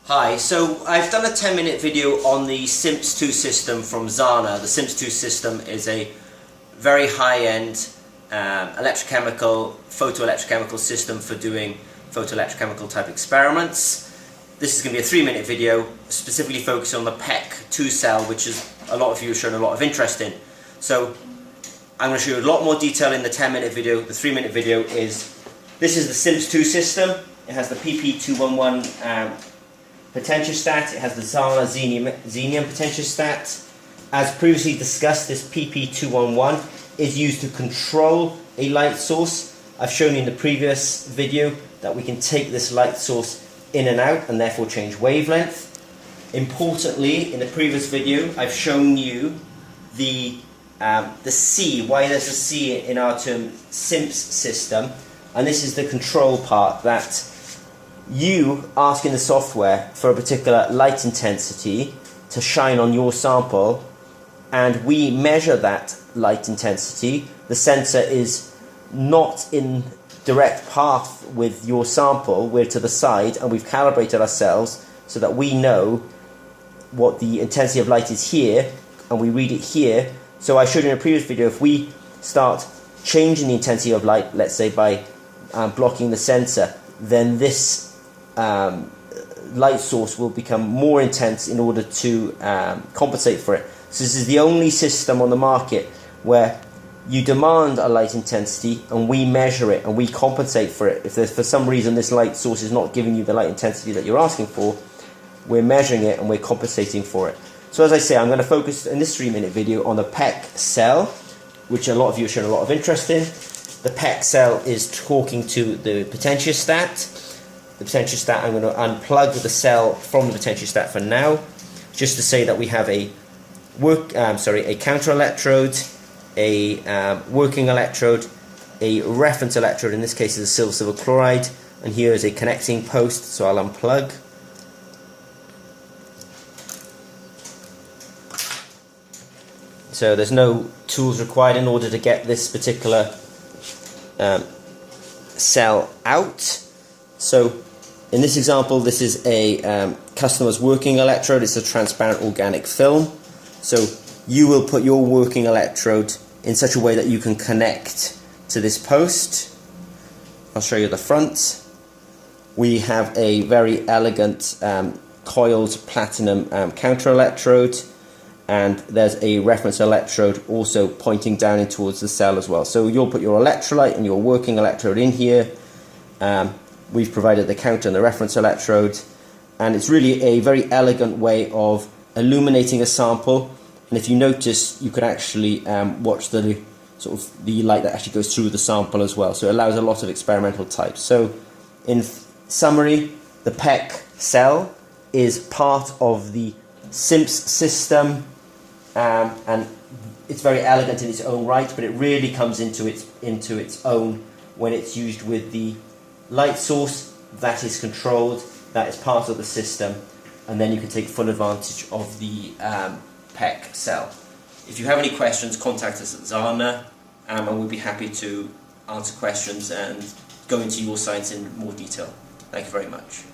Hi, so I've done a 10-minute video on the CIMPS-2 system from Zahner. The CIMPS-2 system is a very high-end photoelectrochemical system for doing photoelectrochemical type experiments. This is going to be a 3-minute video specifically focused on the PECC-2 cell, which is a lot of you have shown a lot of interest in. So I'm going to show you a lot more detail in the 10-minute video. The 3-minute video this is the CIMPS-2 system. It has the PP211 potentiostat. It has the Zahner CIMPS potentiostat. As previously discussed, this PP211 is used to control a light source. I've shown you in the previous video that we can take this light source in and out and therefore change wavelength. Importantly, in the previous video I've shown you the C, why there's a C in our term CIMPS system, and this is the control part that you ask in the software for a particular light intensity to shine on your sample, and we measure that light intensity. The sensor is not in direct path with your sample, we're to the side, and we've calibrated ourselves so that we know what the intensity of light is here, and we read it here. So I showed you in a previous video, if we start changing the intensity of light, let's say by blocking the sensor, then this light source will become more intense in order to compensate for it. So this is the only system on the market where you demand a light intensity and we measure it and we compensate for it. If there's, for some reason this light source is not giving you the light intensity that you're asking for, we're measuring it and we're compensating for it. So as I say, I'm going to focus in this 3-minute video on the PECC cell, which a lot of you have shown a lot of interest in. The PECC cell is talking to the potentiostat. The potentiostat, I'm going to unplug the cell from the potentiostat for now, just to say that we have a counter electrode, a working electrode, a reference electrode, in this case is a silver chloride, and here is a connecting post, so I'll unplug. So there's no tools required in order to get this particular cell out. So in this example, this is a customer's working electrode. It's a transparent organic film. So you will put your working electrode in such a way that you can connect to this post. I'll show you the front. We have a very elegant coiled platinum counter electrode, and there's a reference electrode also pointing down in towards the cell as well. So you'll put your electrolyte and your working electrode in here. We've provided the counter and the reference electrode, and it's really a very elegant way of illuminating a sample. And if you notice, you could actually watch the light that actually goes through the sample as well. So it allows a lot of experimental types. So in summary, the PECC cell is part of the CIMPS system, and it's very elegant in its own right, but it really comes into its own when it's used with the light source that is controlled, that is part of the system, and then you can take full advantage of the PECC cell. If you have any questions, contact us at Zahner, and we'll be happy to answer questions and go into your science in more detail. Thank you very much.